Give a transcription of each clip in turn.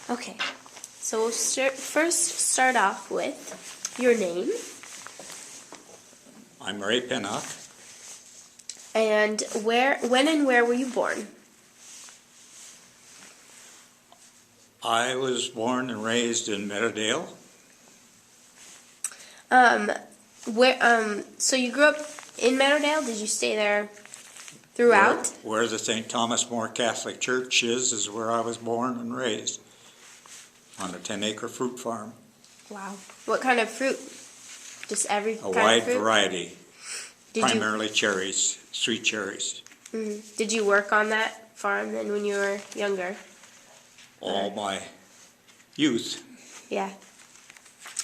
Okay, so we'll first start off with your name. I'm Ray Pennock. And when and where were you born? I was born and raised in Meadowdale. So you grew up in Meadowdale? Did you stay there throughout? Where the St. Thomas More Catholic Church is where I was born and raised, on a 10-acre fruit farm. Wow. What kind of fruit? Just every kind A wide of fruit? variety, primarily cherries, sweet cherries. Mm-hmm. Did you work on that farm then when you were younger? All my youth. Yeah.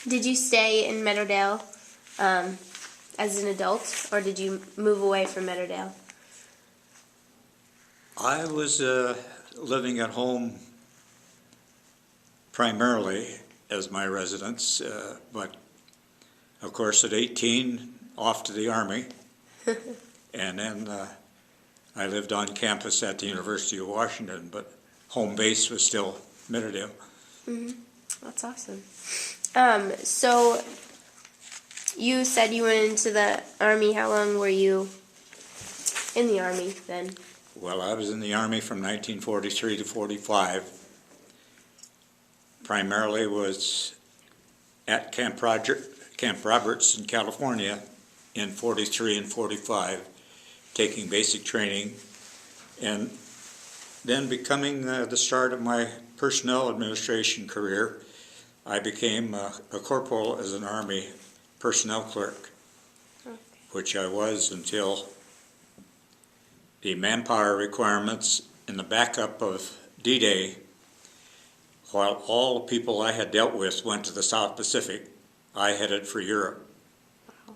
Did you stay in Meadowdale as an adult, or did you move away from Meadowdale? I was living at home primarily as my residence, but of course at 18, off to the Army, and then I lived on campus at the University of Washington, but home base was still Meadowdale. Mm-hmm. That's awesome. So you said you went into the Army. How long were you in the Army then? Well, I was in the Army from 1943 to 45. Primarily was at Camp Roberts in California in 43 and 45, taking basic training, and then becoming the start of my personnel administration career. I became a corporal as an Army personnel clerk, which I was until the manpower requirements in the backup of D-Day. While all the people I had dealt with went to the South Pacific, I headed for Europe. Wow.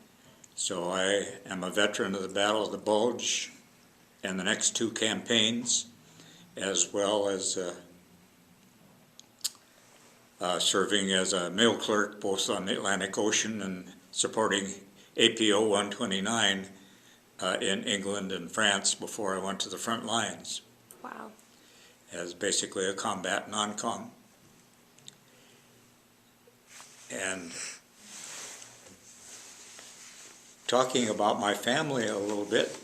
So I am a veteran of the Battle of the Bulge and the next two campaigns, as well as serving as a mail clerk both on the Atlantic Ocean and supporting APO 129 in England and France before I went to the front lines. Wow. As basically a combat non-com. And talking about my family a little bit,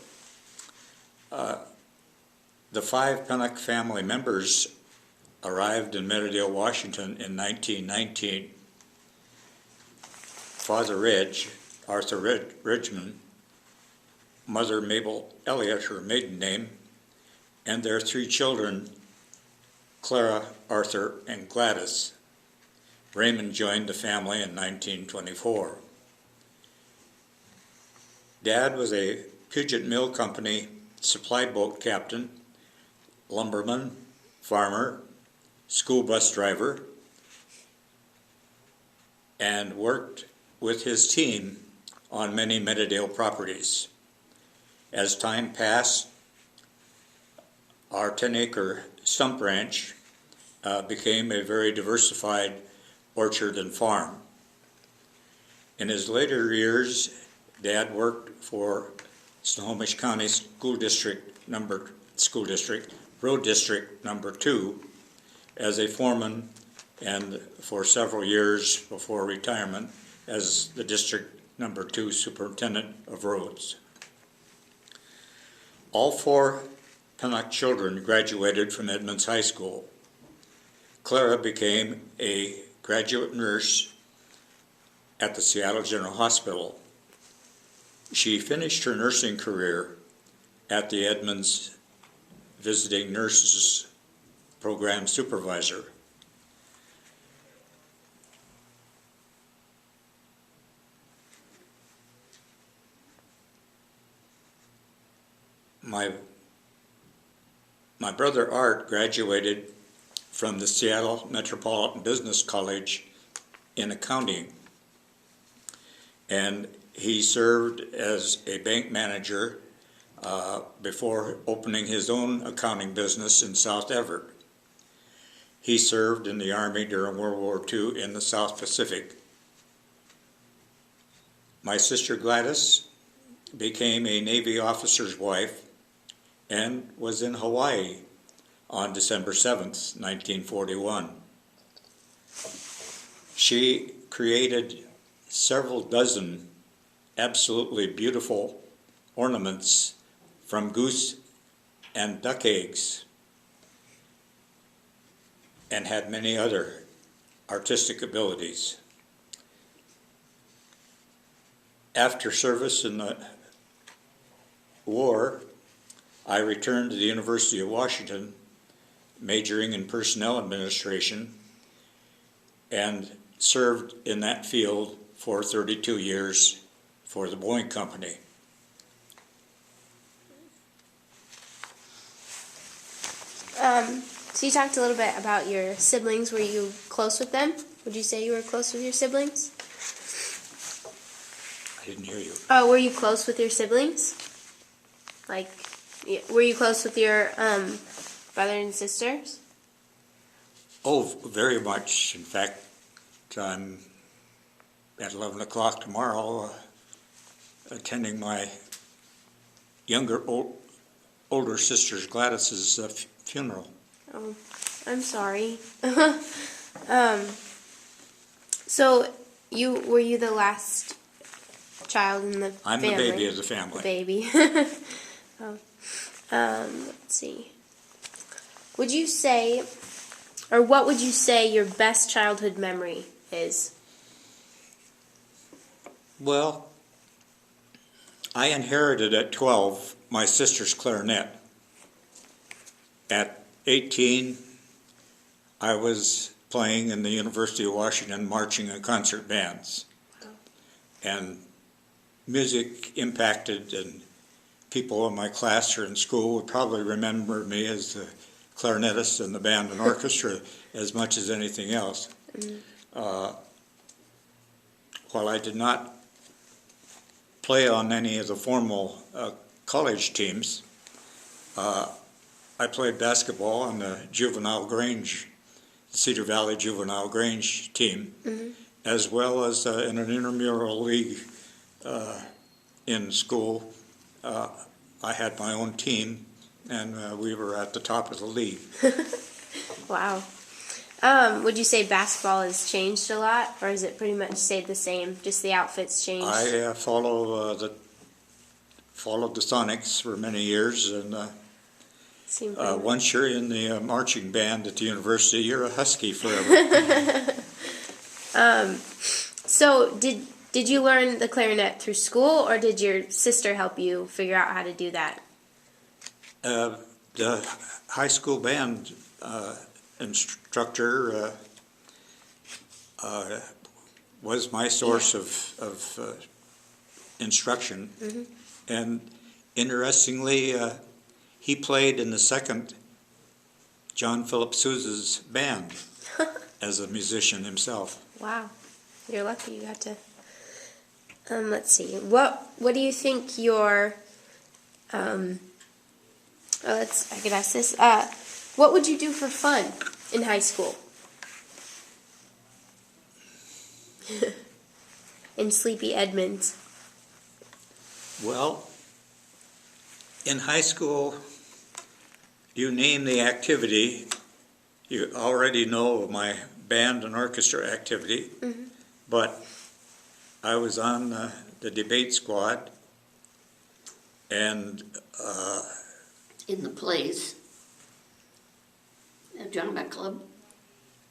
the 5 Pennock family members arrived in Meadowdale, Washington in 1919. Father Arthur Ridgman, Mother Mabel Elliott, her maiden name, and their 3 children, Clara, Arthur, and Gladys. Raymond joined the family in 1924. Dad was a Puget Mill Company supply boat captain, lumberman, farmer, school bus driver, and worked with his team on many Meadowdale properties. As time passed, our 10-acre stump ranch became a very diversified orchard and farm. In his later years, Dad worked for Snohomish County Road District Number 2 as a foreman, and for several years before retirement as the District Number 2 Superintendent of Roads. All 4 Pennock children graduated from Edmonds High School. Clara became a graduate nurse at the Seattle General Hospital. She finished her nursing career at the Edmonds Visiting Nurses Program Supervisor. My brother Art graduated from the Seattle Metropolitan Business College in accounting, and he served as a bank manager before opening his own accounting business in South Everett. He served in the Army during World War II in the South Pacific. My sister Gladys became a Navy officer's wife and was in Hawaii on December 7th, 1941. She created several dozen absolutely beautiful ornaments from goose and duck eggs, and had many other artistic abilities. After service in the war, I returned to the University of Washington, majoring in personnel administration, and served in that field for 32 years for the Boeing Company. So you talked a little bit about your siblings. Were you close with them? Would you say you were close with your siblings? I didn't hear you. Oh, were you close with your siblings? Like, were you close with your brother and sisters? Oh, very much. In fact, I'm at 11 o'clock tomorrow attending my older sister's Gladys's funeral. Oh, I'm sorry. So, were you the last child in the I'm family? the baby of the family. The baby. Oh. Let's see. Would you say, or what would you say your best childhood memory is? Well, I inherited at 12 my sister's clarinet. At 18, I was playing in the University of Washington marching and concert bands. And music impacted, and people in my class or in school would probably remember me as the clarinetist in the band and orchestra as much as anything else. While I did not play on any of the formal college teams, I played basketball on the Juvenile Grange, Cedar Valley Juvenile Grange team, as well as in an intramural league in school. I had my own team, and we were at the top of the league. Wow. Would you say basketball has changed a lot, or has it pretty much stayed the same, just the outfits changed? I followed the Sonics for many years, and once you're in the marching band at the university, you're a Husky forever. So did you learn the clarinet through school, or did your sister help you figure out how to do that? The high school band instructor was my source of instruction, and interestingly, he played in the second John Philip Sousa's band as a musician himself. Wow, you're lucky you got to. Let's see. What do you think your I could ask this. What would you do for fun in high school? In sleepy Edmonds. Well, in high school, you name the activity. You already know my band and orchestra activity, but I was on the debate squad, and in the plays, John Beck Club,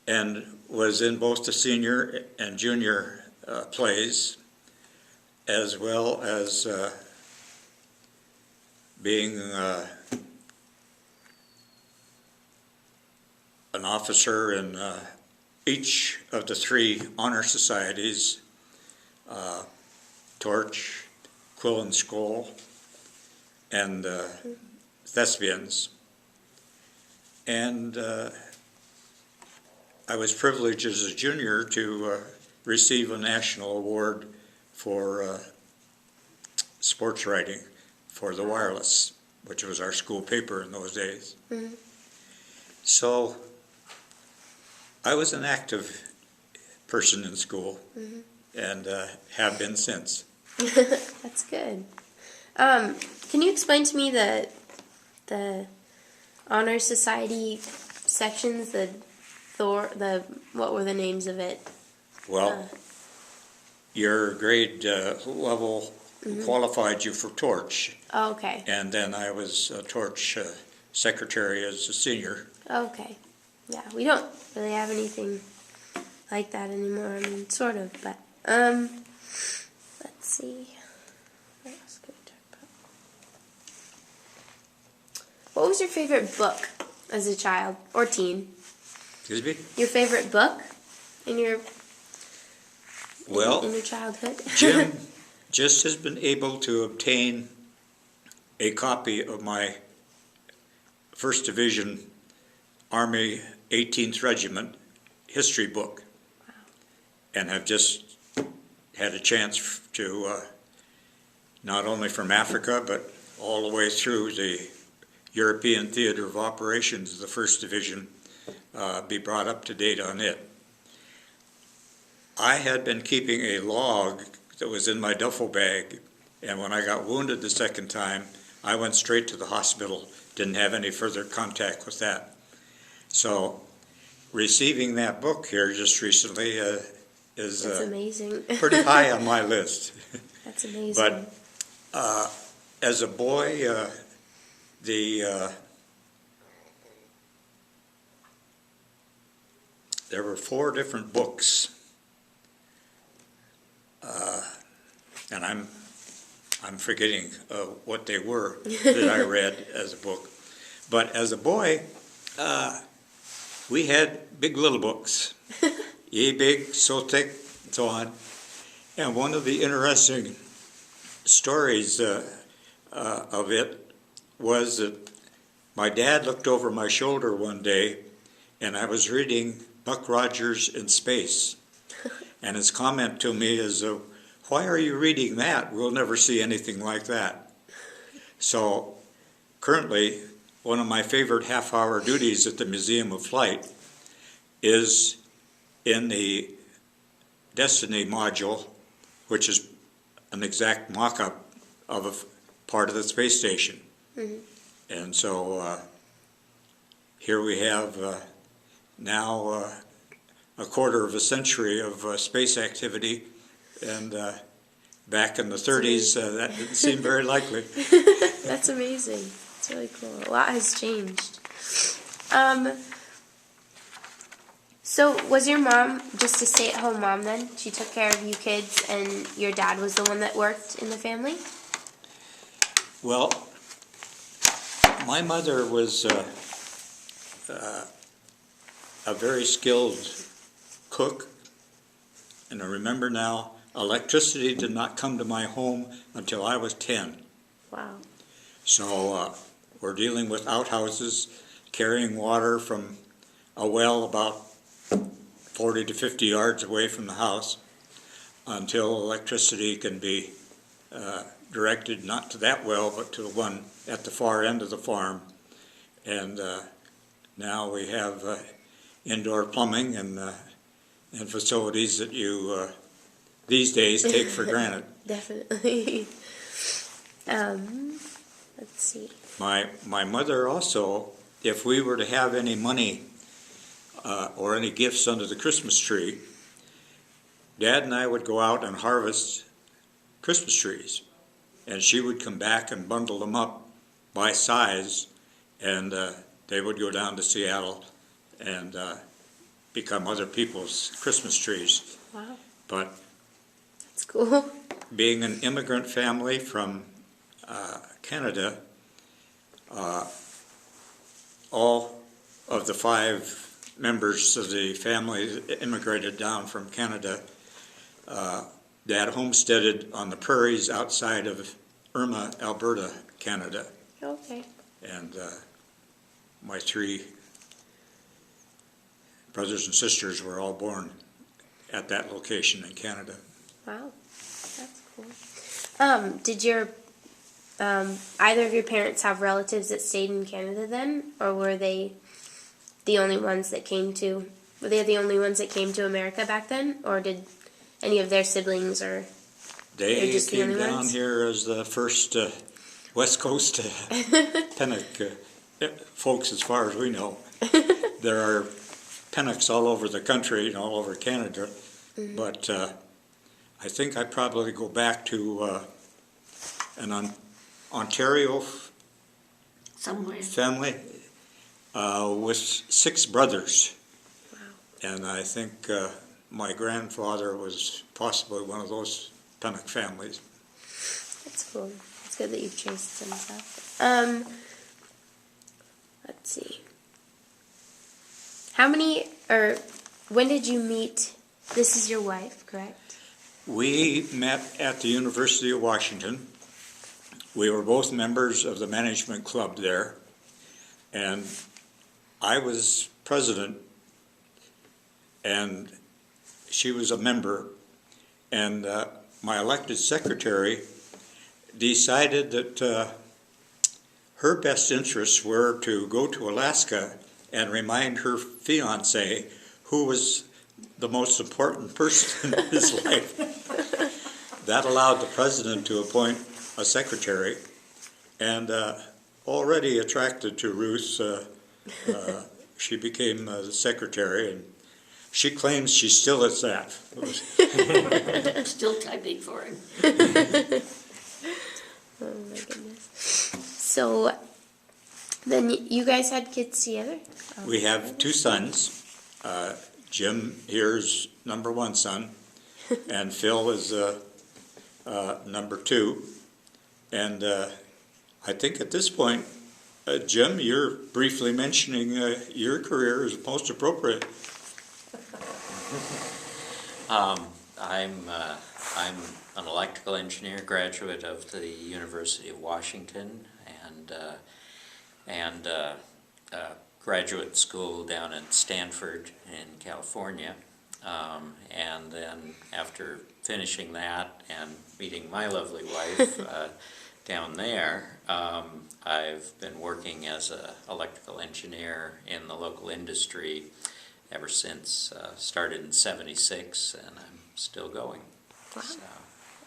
and was in both the senior and junior plays, as well as being an officer in each of the three honor societies, Torch, Quill and Skull, and Thespians. And I was privileged as a junior to receive a national award for sports writing for the Wireless, which was our school paper in those days. So I was an active person in school, and have been since. That's good. Can you explain to me the honor society sections? What were the names of it? Well, your grade level qualified you for torch, Oh, okay. and then I was a torch secretary as a senior. Okay. Yeah, we don't really have anything like that anymore. I mean, sort of, but let's see. What else can we talk about? What was your favorite book as a child or teen? Excuse me? Your favorite book in your Well, in your childhood? Jim just has been able to obtain a copy of my 1st Division Army 18th Regiment history book, and have just had a chance to, not only from Africa, but all the way through the European Theater of Operations, the 1st Division, be brought up to date on it. I had been keeping a log that was in my duffel bag, and when I got wounded the second time, I went straight to the hospital, didn't have any further contact with that. So receiving that book here just recently is That's amazing. pretty high on my list. That's amazing. But as a boy, there were 4 different books, and I'm forgetting what they were that I read as a book. But as a boy, we had big little books, yea big, so thick, and so on. And one of the interesting stories of it was that my dad looked over my shoulder one day, and I was reading Buck Rogers in Space. And his comment to me is, why are you reading that? We'll never see anything like that. So currently, one of my favorite half-hour duties at the Museum of Flight is in the Destiny module, which is an exact mock-up of a part of the space station. Mm-hmm. And so here we have now a quarter of a century of space activity, and back in the 30s, that didn't seem very likely. That's amazing. It's really cool. A lot has changed. So was your mom just a stay-at-home mom then? She took care of you kids, and your dad was the one that worked in the family? Well, my mother was a very skilled cook, and I remember now, electricity did not come to my home until I was 10. Wow. So we're dealing with outhouses, carrying water from a well about 40 to 50 yards away from the house until electricity can be directed not to that well, but to the one at the far end of the farm. And now we have indoor plumbing and facilities that you these days take for granted. Definitely. Let's see. My mother also, if we were to have any money or any gifts under the Christmas tree, Dad and I would go out and harvest Christmas trees, and she would come back and bundle them up by size, and they would go down to Seattle and become other people's Christmas trees. Wow. But that's cool. Being an immigrant family from Canada, all of the 5 members of the family immigrated down from Canada. Dad homesteaded on the prairies outside of Irma, Alberta, Canada. Okay. And my 3 brothers and sisters were all born at that location in Canada. Wow, that's cool. Did your either of your parents have relatives that stayed in Canada then, or were they the only ones that came to? Were they the only ones that came to America back then, or did any of their siblings or They just the came only down ones? here as the first West Coast Pennock folks, as far as we know. There are Pennocks all over the country and all over Canada, But I think I'd probably go back to an Ontario Somewhere. family with 6 brothers. Wow. And I think my grandfather was possibly one of those Pennock families. That's cool. It's good that you've traced some stuff. Let's see. When did you meet? This is your wife, correct? We met at the University of Washington. We were both members of the management club there, and I was president, and she was a member, and my elected secretary decided that her best interests were to go to Alaska and remind her fiancé who was the most important person in his life. That allowed the president to appoint a secretary, and already attracted to Ruth, she became the secretary, and she claims she still is that. I'm still typing for him. Oh my goodness. So, then you guys had kids together? We have 2 sons. Jim here is number 1 son, and Phil is number 2. And I think at this point, Jim, you're briefly mentioning your career is most appropriate. I'm an electrical engineer, graduate of the University of Washington, and graduate school down in Stanford in California. And then after finishing that and meeting my lovely wife down there, I've been working as an electrical engineer in the local industry ever since. Started in '76, and I'm still going. Wow. So.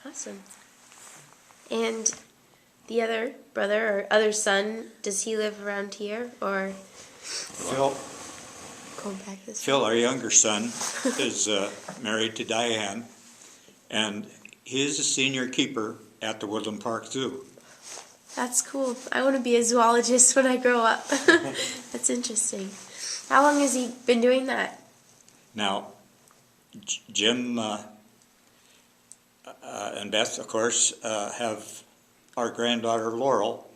Awesome. And the other brother or other son, does he live around here or Phil, going back this way? Phil, our younger son, is married to Diane, and he is a senior keeper at the Woodland Park Zoo. That's cool. I want to be a zoologist when I grow up. That's interesting. How long has he been doing that? Now, Jim and Beth, of course, have our granddaughter Laurel,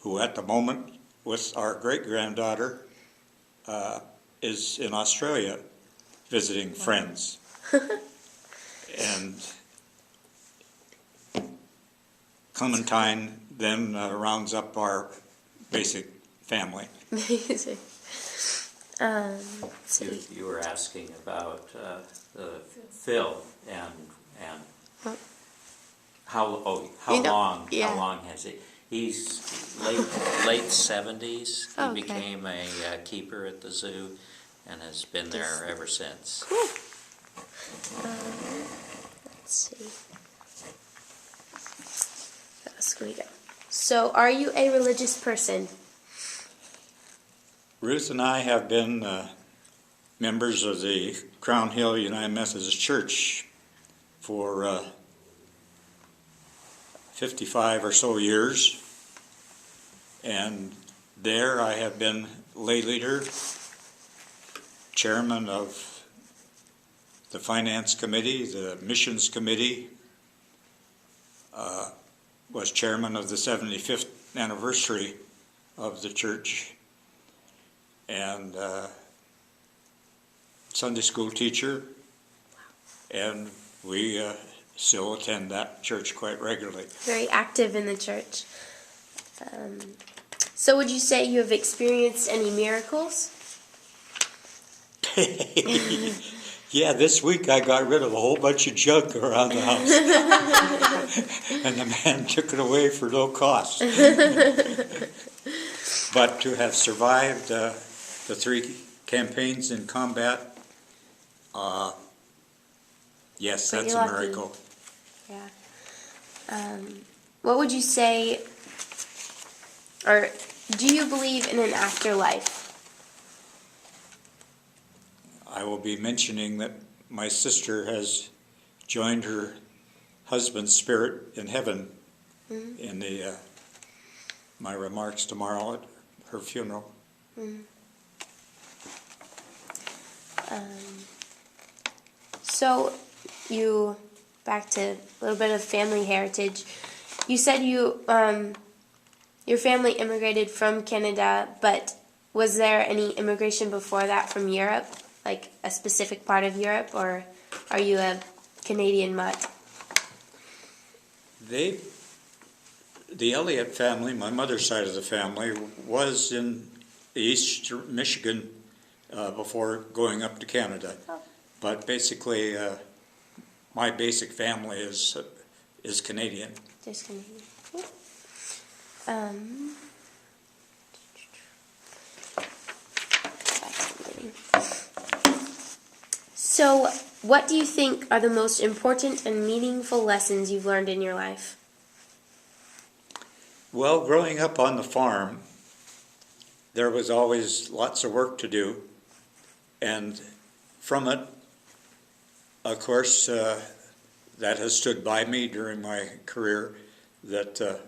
who at the moment, with our great-granddaughter, is in Australia visiting friends. And Clementine then rounds up our basic family. Amazing. Let's see. You were asking about Phil and Huh? how You know, long yeah. how long has he? He's late 70s. He Oh, okay. became a keeper at the zoo and has been there ever since. Cool. Let's see. What else can we go? So, are you a religious person? Ruth and I have been members of the Crown Hill United Methodist Church for 55 or so years, and there I have been lay leader, chairman of the finance committee, the missions committee, was chairman of the 75th anniversary of the church, and Sunday school teacher, and we still attend that church quite regularly. Very active in the church. So, would you say you have experienced any miracles? Yeah, this week I got rid of a whole bunch of junk around the house. And the man took it away for no cost. But to have survived the 3 campaigns in combat, yes, Pretty that's a lucky. miracle. Yeah. What would you say, or do you believe in an afterlife? I will be mentioning that my sister has joined her husband's spirit in heaven in the my remarks tomorrow at her funeral. So, you, back to a little bit of family heritage. You said your family immigrated from Canada, but was there any immigration before that from Europe, like a specific part of Europe, or are you a Canadian mutt? The Elliott family, my mother's side of the family, was in East Michigan before going up to Canada. Oh. But basically, my basic family is Canadian. Just Canadian. Cool. Back to the beginning. So, what do you think are the most important and meaningful lessons you've learned in your life? Well, growing up on the farm, there was always lots of work to do. And from it, of course, that has stood by me during my career, that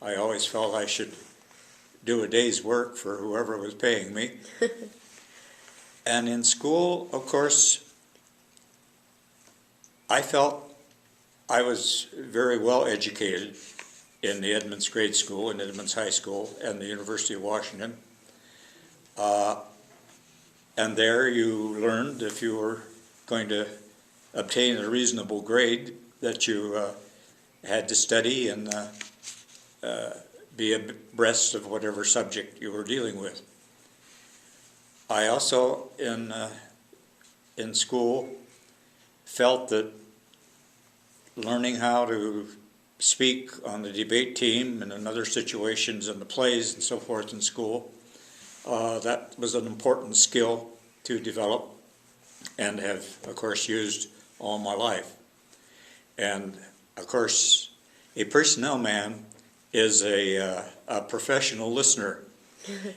I always felt I should do a day's work for whoever was paying me. And in school, of course, I felt I was very well educated in the Edmonds grade school, in Edmonds High School, and the University of Washington. And there you learned, if you were going to obtain a reasonable grade, that you had to study and be abreast of whatever subject you were dealing with. I also, in school, felt that learning how to speak on the debate team and in other situations in the plays and so forth in school, that was an important skill to develop and have, of course, used all my life. And, of course, a personnel man is a professional listener.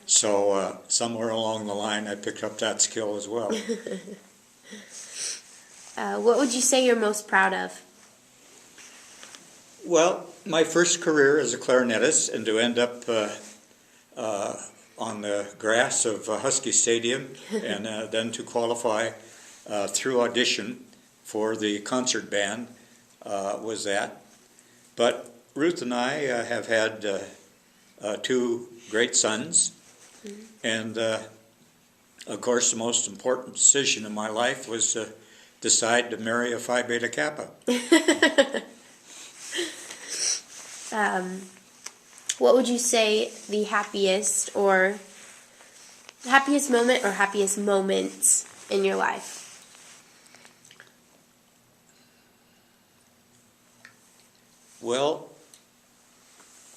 So somewhere along the line, I picked up that skill as well. What would you say you're most proud of? Well, my first career as a clarinetist, and to end up on the grass of Husky Stadium, and then to qualify through audition for the concert band was that. But Ruth and I have had two great sons, and of course the most important decision in my life was to decide to marry a Phi Beta Kappa. What would you say the happiest moment or happiest moments in your life? Well,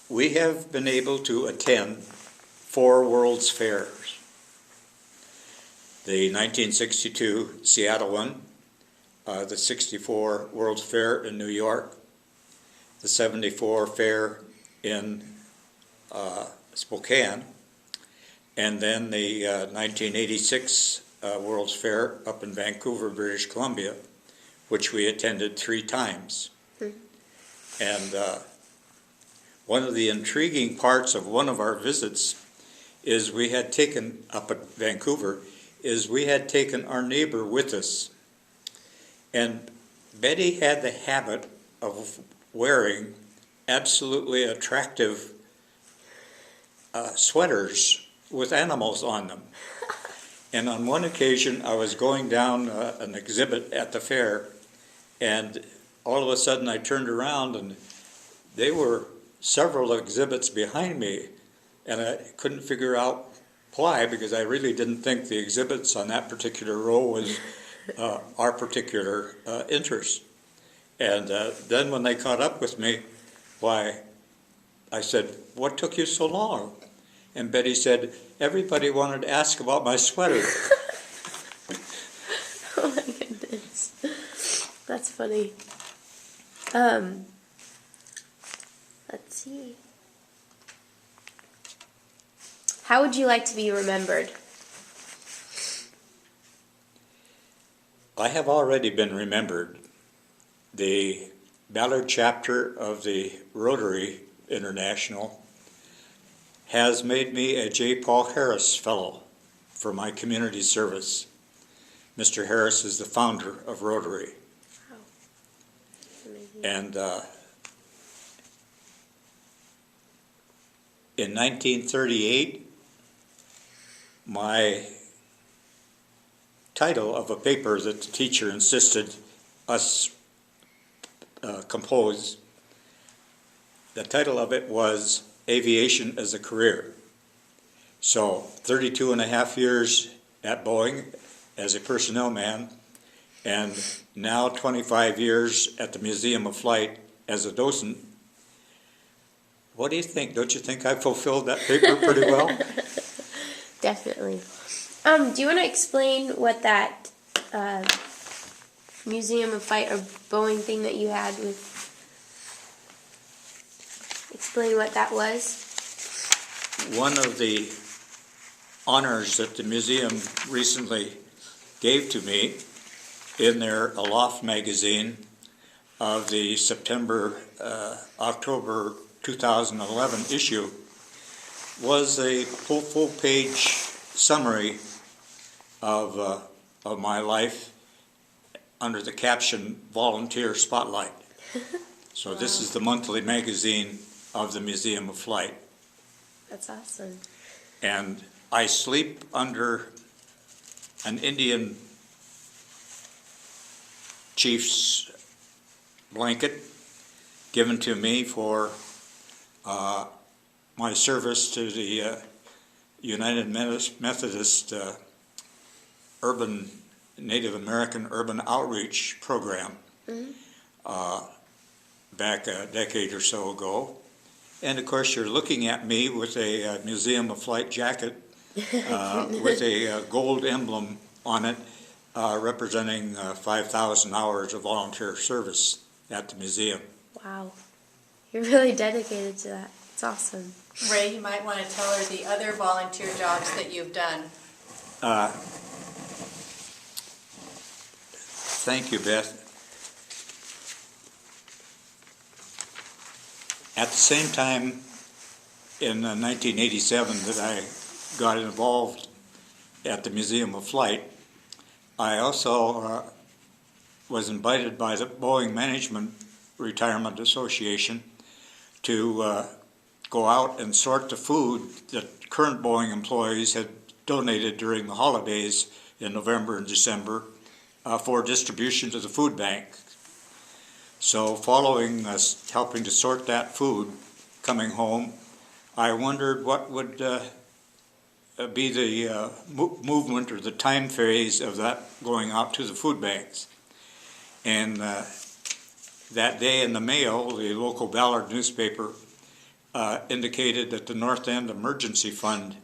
we have been able to attend 4 World's Fairs. The 1962 Seattle one, the 64 World's Fair in New York, the 74 Fair in Spokane, and then the 1986 World's Fair up in Vancouver, British Columbia, which we attended 3 times. And one of the intriguing parts of one of our visits is we had taken, up at Vancouver, is we had taken our neighbor with us. And Betty had the habit of wearing absolutely attractive sweaters with animals on them. And on one occasion, I was going down an exhibit at the fair, and all of a sudden I turned around and there were several exhibits behind me, and I couldn't figure out why, because I really didn't think the exhibits on that particular row was our particular interest. And then when they caught up with me, why, I said, "What took you so long?" And Betty said, "Everybody wanted to ask about my sweater." Oh my goodness. That's funny. Let's see. How would you like to be remembered? I have already been remembered. The Ballard chapter of the Rotary International has made me a J. Paul Harris Fellow for my community service. Mr. Harris is the founder of Rotary. Wow. Amazing. And in 1938, my title of a paper that the teacher insisted us compose, the title of it was Aviation as a Career. So 32 and a half years at Boeing as a personnel man, and now 25 years at the Museum of Flight as a docent. What do you think? Don't you think I fulfilled that paper pretty well? Definitely. Do you want to explain what that Museum of Flight or Boeing thing that you had with? Explain what that was. One of the honors that the museum recently gave to me in their Aloft magazine of the October 2011 issue was a full-page summary of my life under the caption Volunteer Spotlight. So wow. This is the monthly magazine of the Museum of Flight. That's awesome. And I sleep under an Indian chief's blanket given to me for my service to the United Methodist Native American Urban Outreach Program back a decade or so ago. And of course you're looking at me with a Museum of Flight jacket with a gold emblem on it representing 5,000 hours of volunteer service at the museum. Wow. You're really dedicated to that. It's awesome. Ray, you might want to tell her the other volunteer jobs that you've done. Thank you, Beth. At the same time, in 1987, that I got involved at the Museum of Flight, I also was invited by the Boeing Management Retirement Association to go out and sort the food that current Boeing employees had donated during the holidays in November and December for distribution to the food bank. So following us helping to sort that food coming home, I wondered what would be the movement or the time phase of that going out to the food banks. And that day in the mail, the local Ballard newspaper indicated that the North End Emergency Fund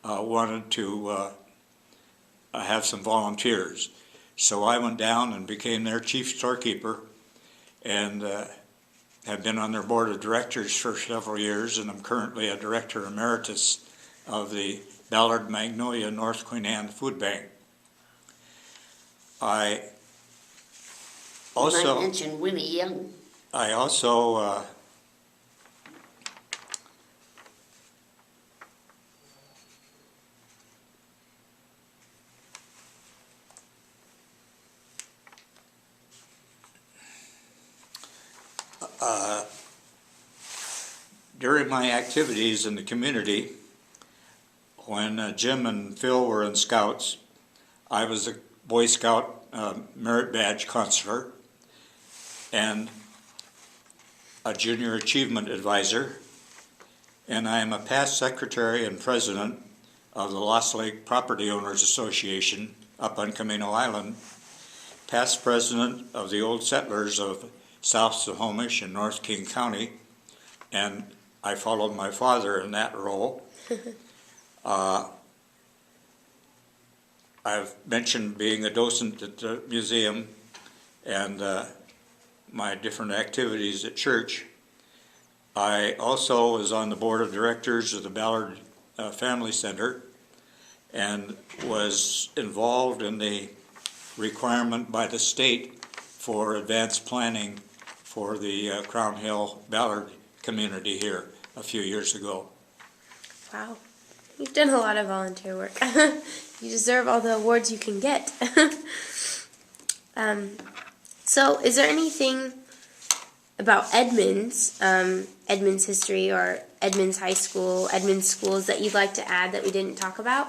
wanted to have some volunteers. So I went down and became their chief storekeeper and have been on their board of directors for several years, and I'm currently a director emeritus of the Ballard Magnolia North Queen Anne Food Bank. I also mentioned Winnie Young. I also during my activities in the community, when Jim and Phil were in Scouts, I was a Boy Scout merit badge counselor and a junior achievement advisor, and I am a past secretary and president of the Lost Lake Property Owners Association up on Camino Island, past president of the Old Settlers of South Snohomish and North King County, and I followed my father in that role. I've mentioned being a docent at the museum and my different activities at church. I also was on the board of directors of the Ballard Family Center and was involved in the requirement by the state for advanced planning for the Crown Hill Ballard community here a few years ago. Wow. You've done a lot of volunteer work. You deserve all the awards you can get. So is there anything about Edmonds, Edmonds history or Edmonds High School, Edmonds Schools that you'd like to add that we didn't talk about?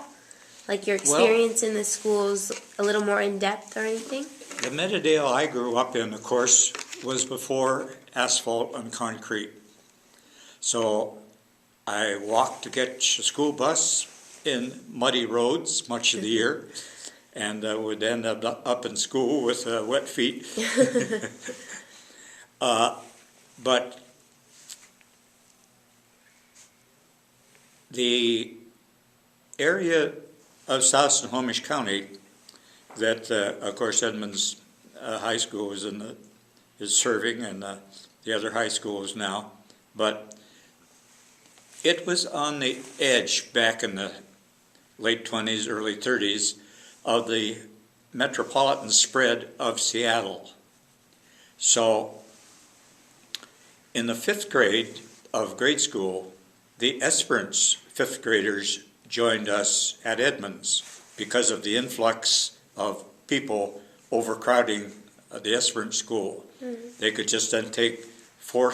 Like your experience in the schools a little more in depth or anything? The Meadowdale I grew up in, of course, was before asphalt and concrete. So I walked to catch a school bus in muddy roads much of the year, and would end up in school with wet feet. But the area of South Snohomish County that, of course, Edmonds High School is serving, and the other high schools now, but it was on the edge back in the late 20s, early 30s of the metropolitan spread of Seattle. So in the 5th grade of grade school, the Esperance 5th graders joined us at Edmonds because of the influx of people overcrowding the Esperance school. They could just then take 4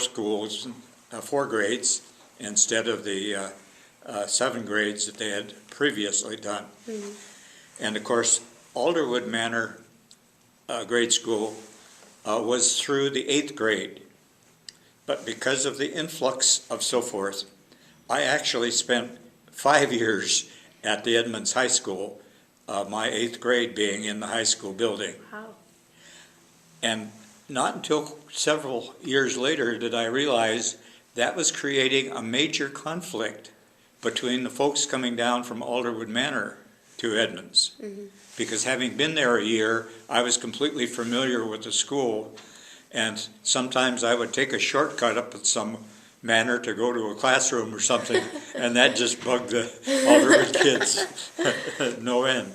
grades instead of the 7 grades that they had previously done. And of course, Alderwood Manor grade school was through the 8th grade. But because of the influx of so forth, I actually spent 5 years at the Edmonds High School, my 8th grade being in the high school building. Wow. And not until several years later did I realize that was creating a major conflict between the folks coming down from Alderwood Manor to Edmonds. Because having been there a year, I was completely familiar with the school, and sometimes I would take a shortcut up at some manor to go to a classroom or something, and that just bugged the Alderwood kids no end.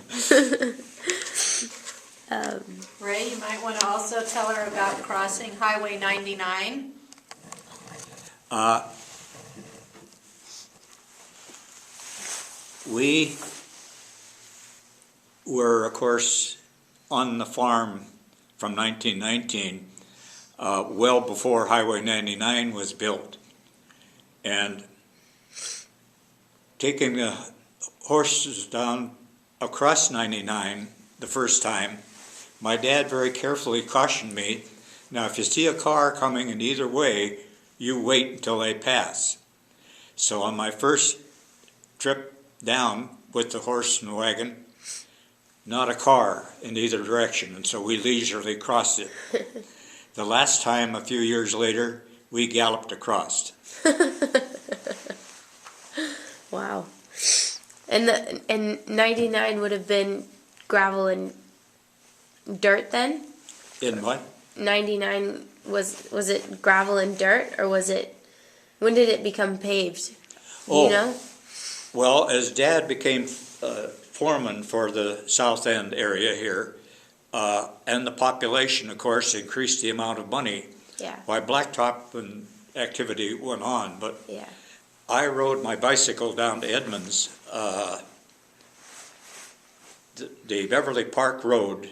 Ray, you might want to also tell her about crossing Highway 99. We were, of course, on the farm from 1919, well before Highway 99 was built. And taking the horses down across 99 the first time, my dad very carefully cautioned me, now if you see a car coming in either way, you wait until they pass. So on my first trip down with the horse and wagon, not a car in either direction, and so we leisurely crossed it. The last time, a few years later, we galloped across. Wow. And 99 would have been gravel and dirt then? In what? 99 was it gravel and dirt, or was it, when did it become paved? Do you know? Well, as Dad became foreman for the South End area here, and the population, of course, increased the amount of money. Yeah. Why, blacktop and activity went on, but Yeah. I rode my bicycle down to Edmonds. The Beverly Park Road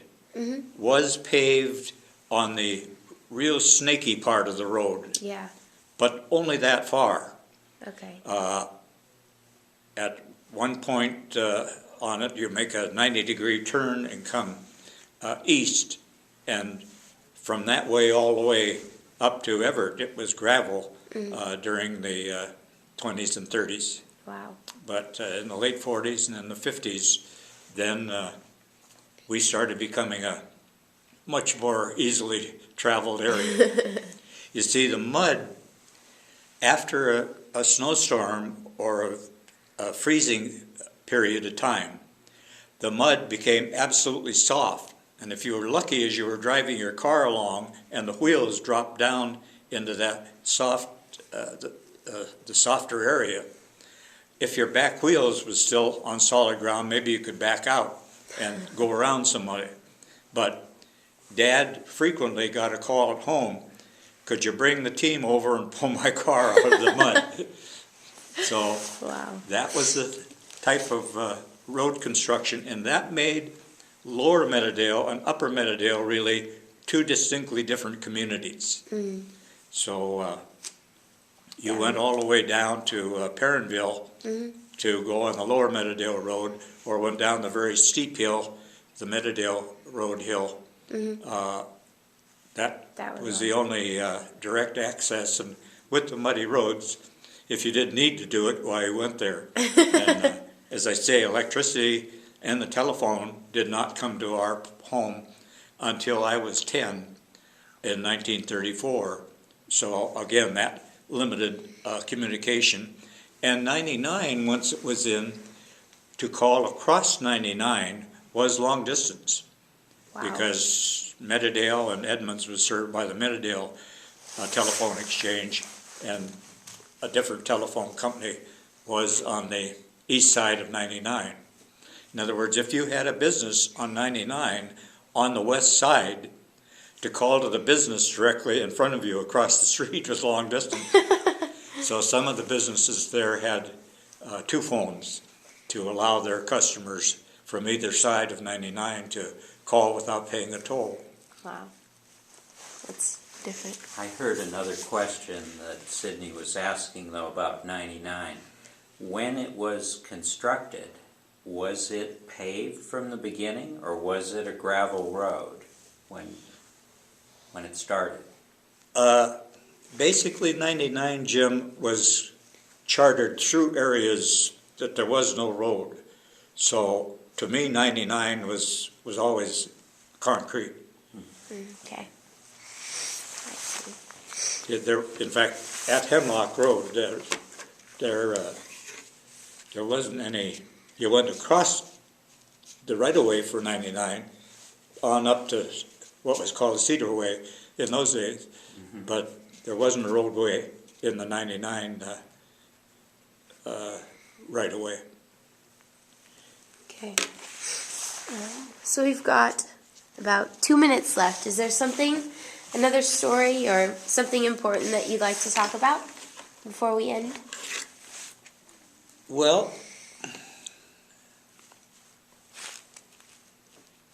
was paved on the real snaky part of the road, Yeah. but only that far. Okay. At one point on it, you make a 90-degree turn and come east, and from that way all the way up to Everett, it was gravel during the 20s and 30s. Wow. But in the late 40s and in the 50s, then we started becoming a much more easily traveled area. You see, the mud, after a snowstorm or a freezing period of time, the mud became absolutely soft. And if you were lucky as you were driving your car along and the wheels dropped down into that soft, the softer area, if your back wheels was still on solid ground, maybe you could back out and go around somebody. But Dad frequently got a call at home, could you bring the team over and pull my car out of the mud? So Wow. that was the type of road construction, and that made Lower Meadowdale and Upper Meadowdale really two distinctly different communities. Mm. So you went all the way down to Perrinville to go on the Lower Meadowdale Road, or went down the very steep hill, the Meadowdale Road hill. That was the only direct access, and with the muddy roads, if you didn't need to do it, why you went there. And as I say, electricity and the telephone did not come to our home until I was 10 in 1934. So again, that limited communication. And 99, once it was in, to call across 99 was long distance. Wow. Because Meadowdale and Edmonds was served by the Meadowdale telephone exchange, and a different telephone company was on the east side of 99. In other words, if you had a business on 99 on the west side, to call to the business directly in front of you across the street was long distance. So some of the businesses there had two phones to allow their customers from either side of 99 to call without paying a toll. Wow. That's different. I heard another question that Sydney was asking, though, about 99. When it was constructed, was it paved from the beginning, or was it a gravel road when it started? Basically, 99, Jim, was chartered through areas that there was no road. So to me, 99 was always concrete. Okay. In fact, at Hemlock Road, there wasn't any. You went across the right-of-way for 99 on up to what was called Cedar Way in those days, but there wasn't a roadway in the 99 right-of-way. Okay. So we've got about 2 minutes left. Is there another story or something important that you'd like to talk about before we end? Well,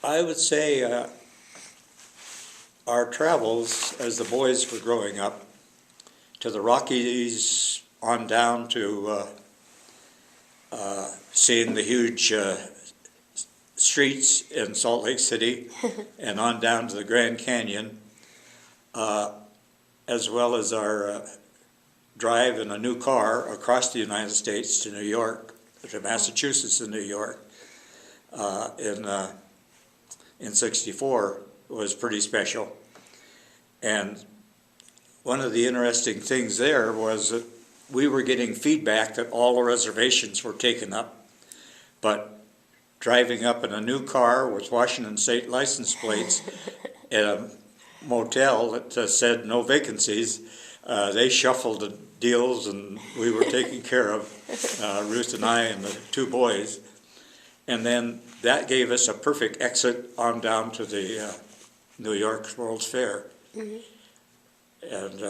I would say our travels as the boys were growing up to the Rockies on down to seeing the huge streets in Salt Lake City and on down to the Grand Canyon, as well as our drive in a new car across the United States to New York, to Massachusetts and New York in '64 was pretty special. And one of the interesting things there was that we were getting feedback that all the reservations were taken up, but driving up in a new car with Washington State license plates in a motel that said no vacancies, they shuffled the deals and we were taken care of, Ruth and I and the two boys. And then that gave us a perfect exit on down to the New York World's Fair. And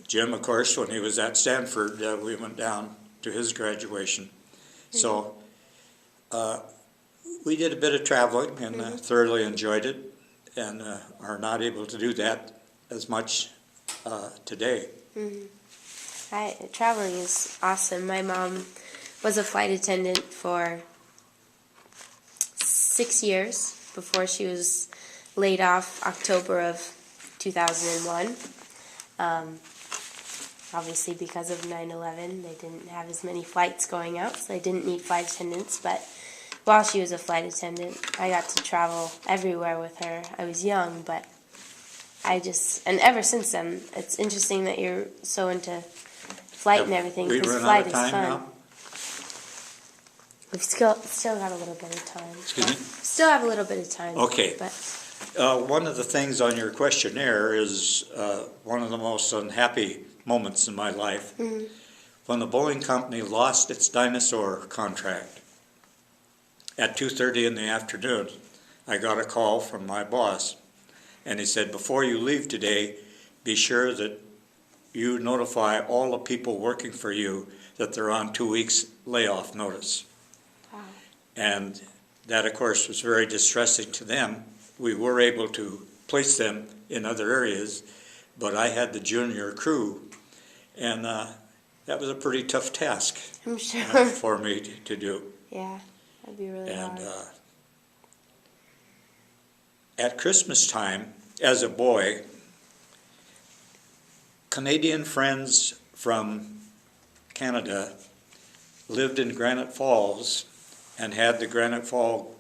Jim, of course, when he was at Stanford, we went down to his graduation. So we did a bit of traveling and thoroughly enjoyed it, and are not able to do that as much today. Traveling is awesome. My mom was a flight attendant for 6 years before she was laid off October of 2001. Obviously, because of 9/11, they didn't have as many flights going out, so they didn't need flight attendants. But while she was a flight attendant, I got to travel everywhere with her. I was young, but and ever since then, it's interesting that you're so into flight and everything, We because run flight out of is time fun. now? We've still got a little bit of time. Excuse me? Still have a little bit of time. Okay. But One of the things on your questionnaire is one of the most unhappy moments in my life. When the Boeing company lost its dinosaur contract at 2:30 in the afternoon, I got a call from my boss, and he said, before you leave today, be sure that you notify all the people working for you that they're on 2 weeks layoff notice. Wow. And that, of course, was very distressing to them. We were able to place them in other areas, but I had the junior crew, and that was a pretty tough task I'm sure. for me to do. Yeah, that'd be really And hard. at Christmas time, as a boy, Canadian friends from Canada lived in Granite Falls and had the Granite Falls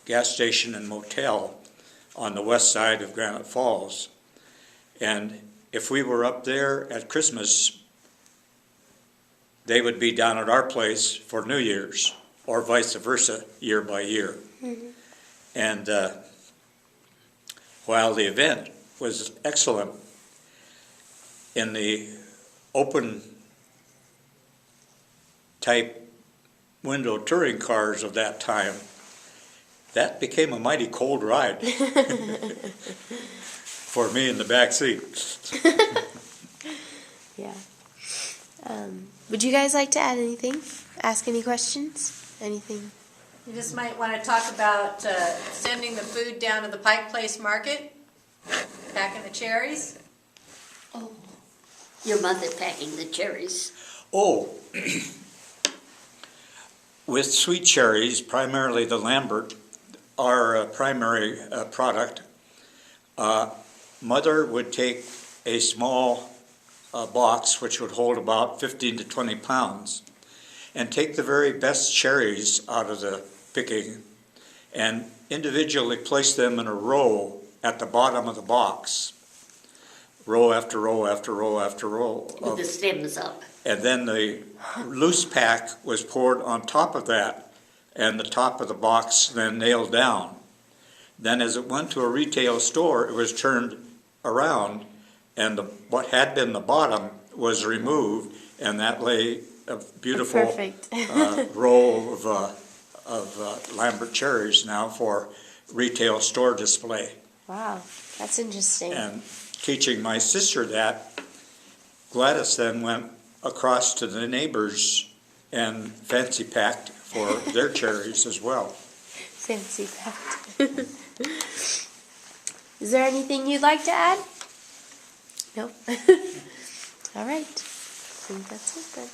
gas station and motel on the west side of Granite Falls. And if we were up there at Christmas, they would be down at our place for New Year's, or vice versa, year by year. Mm-hmm. And while the event was excellent, in the open type window touring cars of that time, that became a mighty cold ride for me in the back seat. Yeah. Would you guys like to add anything? Ask any questions? Anything? You just might want to talk about sending the food down to the Pike Place Market, packing the cherries. Oh, your mother packing the cherries. Oh, with sweet cherries, primarily the Lambert, our primary product, Mother would take a small box, which would hold about 15 to 20 pounds, and take the very best cherries out of the picking and individually place them in a row at the bottom of the box, row after row after row after row. With the stems up. And then the loose pack was poured on top of that, and the top of the box then nailed down. Then as it went to a retail store, it was turned around, and what had been the bottom was removed, and that lay a beautiful Perfect. row of Lambert cherries now for retail store display. Wow, that's interesting. And teaching my sister that, Gladys then went across to the neighbors and fancy packed for their cherries as well. Fancy packed. Is there anything you'd like to add? Nope. All right. I think that's it then.